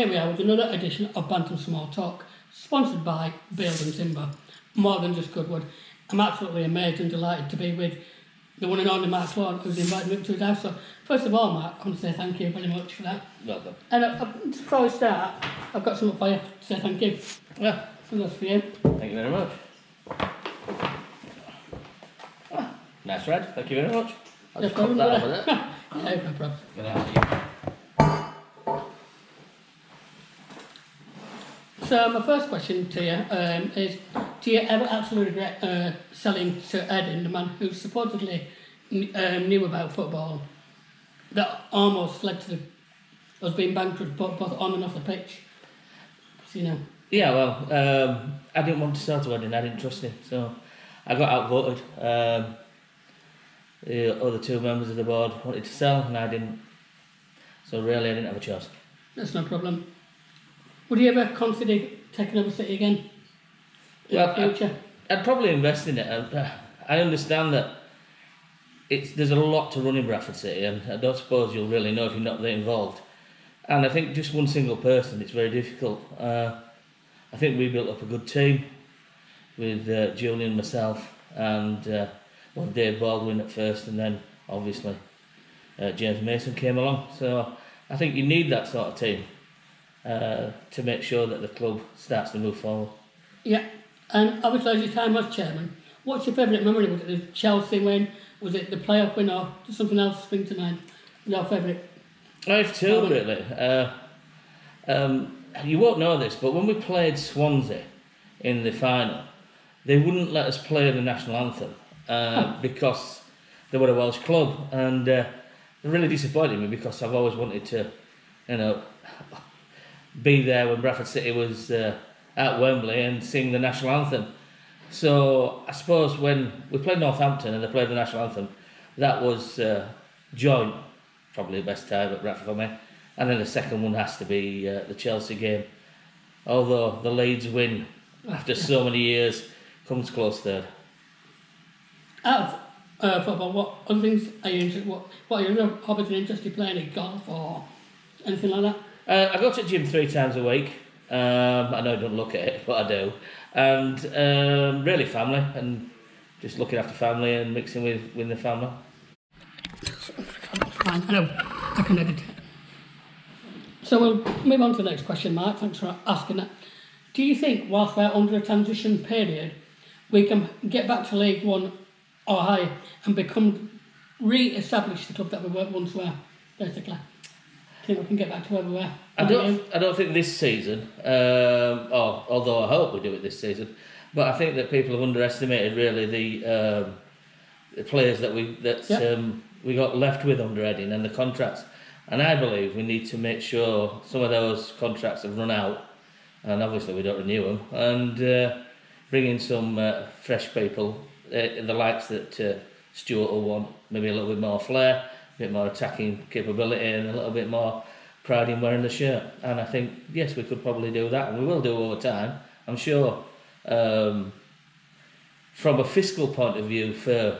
here we are with another edition of Bantams Small Talk, sponsored by Bales and Timber. More than just Goodwood. I'm absolutely amazed and delighted to be with the one and only Mark Claude, who's invited me up to his house. So, first of all, Mark, I want to say thank you very much for that. Welcome. And before we start, I've got something for you to say thank you. Yeah. So that's for you. Thank you very much. Nice red. Thank you very much. I'll just pop that over there. Yeah, no problem. Get out of here. So my first question to you is, do you ever absolutely regret selling Sir Edin, the man who supposedly knew about football, that almost led to us being bankrupt both on and off the pitch? So, you know. Yeah, well, I didn't want to sell to Edin. I didn't trust him, so I got outvoted. The other two members of the board wanted to sell, and I didn't. So really, I didn't have a choice. That's no problem. Would you ever consider taking over City again in the future? I'd probably invest in it. I understand that there's a lot to run in Bradford City, and I don't suppose you'll really know if you're not that involved. And I think just one single person, it's very difficult. I think we built up a good team with Julian, myself, and Dave Baldwin at first, and then obviously James Mason came along. So I think you need that sort of team to make sure that the club starts to move forward. Yeah, and obviously as your time as chairman, what's your favourite memory? Was it the Chelsea win? Was it the playoff win, or does something else spring to mind? Your favourite? I have two, really. You won't know this, but when we played Swansea in the final, they wouldn't let us play the national anthem because they were a Welsh club, and it really disappointed me because I've always wanted to, be there when Bradford City was at Wembley and sing the national anthem. So I suppose when we played Northampton and they played the national anthem, that was joint, probably the best time at Bradford for me. And then the second one has to be the Chelsea game. Although the Leeds win after so many years comes close third. Out of football, what other things are you interested? What are your other hobbies and interests? You playing in golf or anything like that? I go to the gym 3 times a week. I know I don't look at it, but I do. And really family, and just looking after family and mixing with the family. Fine, I know, I can edit it. So we'll move on to the next question, Mark. Thanks for asking that. Do you think, whilst we're under a transition period, we can get back to League One or higher and re-establish the club that we once were, basically? Do you think we can get back to where we were? I don't think this season, although I hope we do it this season, but I think that people have underestimated really the players that we got left with under Edin and the contracts. And I believe we need to make sure some of those contracts have run out, and obviously we don't renew them, and bring in some fresh people, the likes that Stuart will want, maybe a little bit more flair, a bit more attacking capability, and a little bit more pride in wearing the shirt. And I think, yes, we could probably do that, and we will do over time, I'm sure. From a fiscal point of view for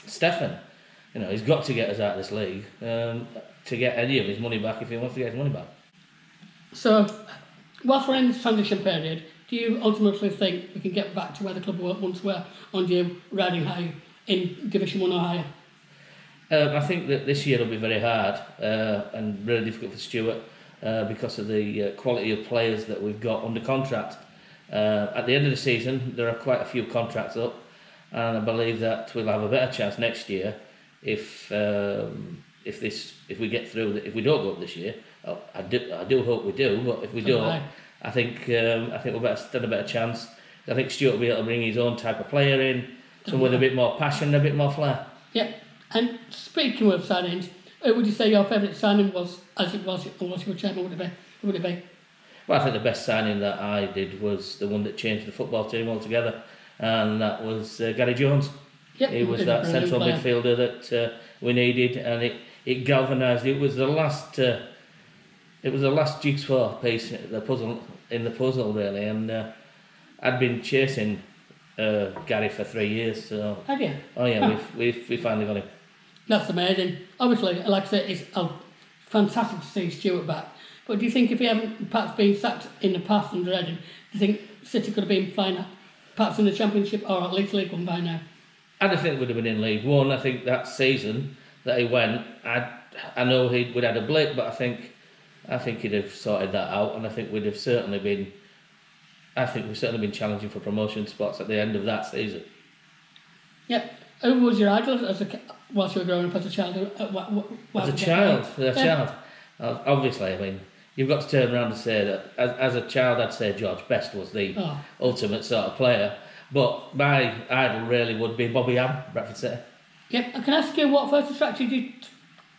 Stefan, he's got to get us out of this league to get any of his money back if he wants to get his money back. So, whilst we're in this transition period, do you ultimately think we can get back to where the club once were under you, riding high in Division 1 or higher? I think that this year will be very hard and really difficult for Stuart because of the quality of players that we've got under contract. At the end of the season, there are quite a few contracts up, and I believe that we'll have a better chance next year if we get through. If we don't go up this year, I do hope we do. But if we don't, I think we'll stand a better chance. I think Stuart will be able to bring his own type of player in, someone with a bit more passion, a bit more flair. Yeah. And speaking of signings, who would you say your favourite signing was, as it was your chairman? Who would it be? Well, I think the best signing that I did was the one that changed the football team altogether, and that was Gary Jones. Yep, he was that central midfielder that we needed, and it galvanised. It was the last jigsaw piece in the puzzle really, and I'd been chasing Gary for 3 years. So. Have you? Oh yeah, we finally got him. That's amazing. Obviously, like I said, it's fantastic to see Stuart back. But do you think if he hadn't perhaps been sacked in the past under Reading, do you think City could have been flying perhaps in the Championship or at least League One by now? I don't think we'd have been in League One. I think that season that he went, I know we'd had a blip, but I think he'd have sorted that out, and I think we'd have certainly been. I think we've certainly been challenging for promotion spots at the end of that season. Yep. Who was your idol whilst you were growing up as a child? As a child, obviously. I mean, you've got to turn around and say that as a child, I'd say George Best was the ultimate sort of player. But my idol really would be Bobby Ham, Bradford City. Yep. I can ask you what first attracted you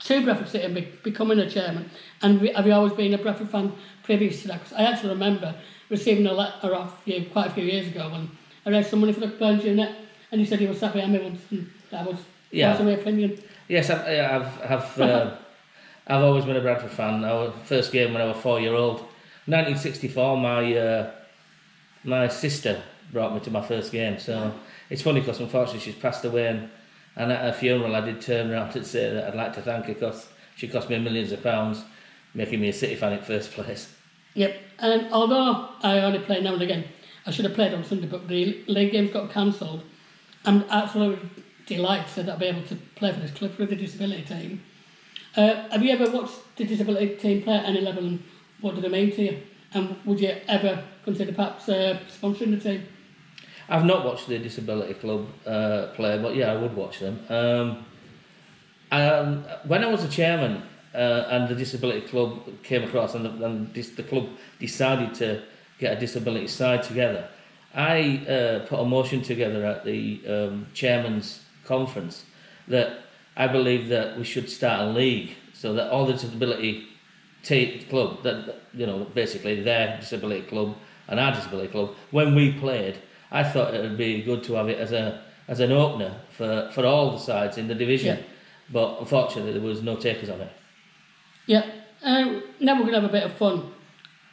to Bradford City and becoming a chairman? And have you always been a Bradford fan previous to that? Because I actually remember receiving a letter off you quite a few years ago when I raised some money for the Burns unit, and you said you were sat behind me once, and that was my opinion. Yes, I've always been a Bradford fan. Our first game when I was 4-year-old, 1964. My sister brought me to my first game, so it's funny because unfortunately she's passed away, and at her funeral I did turn around and say that I'd like to thank her because she cost me millions of pounds, making me a City fan in first place. Yep, and although I only play now and again, I should have played on Sunday, but the league games got cancelled. I'm absolutely delighted that I'll be able to play for this club for the disability team. Have you ever watched the disability team play at any level, and what do they mean to you? And would you ever consider perhaps sponsoring the team? I've not watched the disability club play, but yeah, I would watch them. When I was a chairman and the disability club came across and the club decided to get a disability side together, I put a motion together at the chairman's conference that I believe that we should start a league so that all the disability club, that basically their disability club and our disability club, when we played, I thought it would be good to have it as an opener for all the sides in the division. Yeah. But unfortunately there was no takers on it. Yeah. Now we're going to have a bit of fun.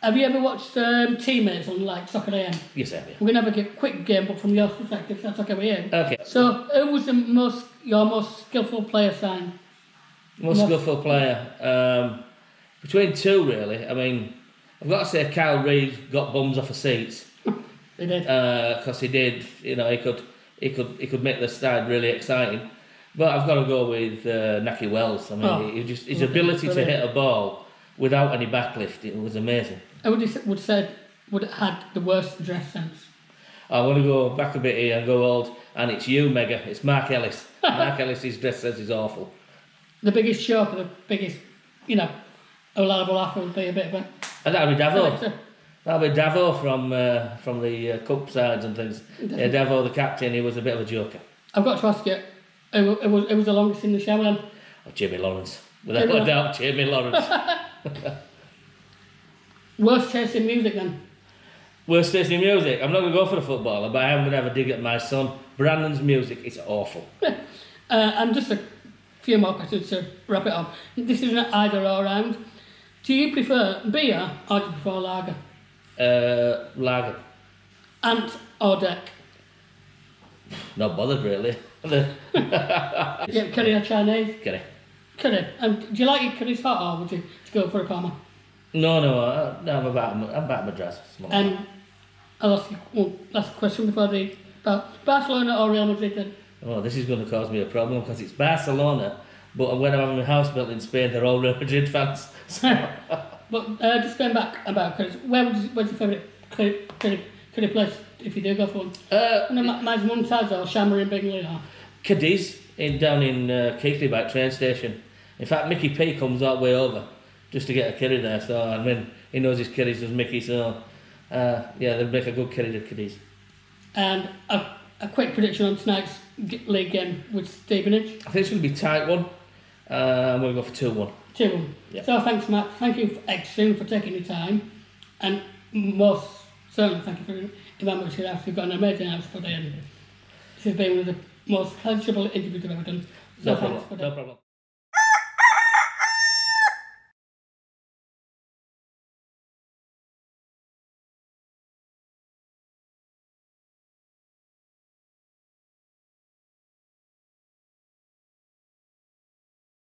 Have you ever watched Teammates on like Soccer AM? Yes, I have. We're going to have a quick game, but from your perspective, if that's okay with you. Okay. So, who was your most skillful player signed? Most skillful player? Between two, really. I mean, I've got to say Kyle Reid got bums off of seats. He did. Because he did. He could make the side really exciting. But I've got to go with Naki Wells. I mean, his ability to hit a ball without any backlift, it was amazing. I would have had the worst dress sense. I want to go back a bit here and go old, and it's you, Mega. It's Mark Ellis. Mark Ellis's dress sense is awful. The biggest shock, the biggest, allowable offer would be a bit of a... And that would be Davo. That would be Davo from the cup sides and things. Yeah, Davo, the captain, he was a bit of a joker. I've got to ask you, who was the longest in the shower then? Oh, Jamie Lawrence. Without a doubt, Jamie Lawrence. Worst taste in music then? Worst taste in music? I'm not going to go for the footballer, but I am going to have a dig at my son. Brandon's music is awful. And just a few more questions to wrap it up. This is an either or round. Do you prefer beer or do you prefer lager? Lager. Ant or deck? Not bothered really. Yeah, curry or Chinese? Curry. Curry. And do you like your curries hot or would you go for a Parma? No, I'm about Madras. And I'll ask you one last question before Barcelona or Real Madrid then? Oh, this is going to cause me a problem because it's Barcelona, but when I'm having my house built in Spain, they're all Real Madrid fans. But just going back about curries, where's your favourite curry place if you do go for one? Mine's Mumtaz or Shamrock in Bingley or... Cadiz, down in Keighley by train station. In fact, Mickey P comes all the way over just to get a curry there. So I mean, he knows his curries as Mickey. So yeah, they'll make a good curry to Cadiz. And a quick prediction on tonight's league game with Stevenage. I think it's going to be a tight one. I'm going to go for 2-1. 2-1. Yeah. So thanks, Matt. Thank you extremely for taking your time, and most certainly thank you for inviting me to your house. You've got an amazing house today, and this has been one of the most pleasurable interviews I've ever done. So No problem.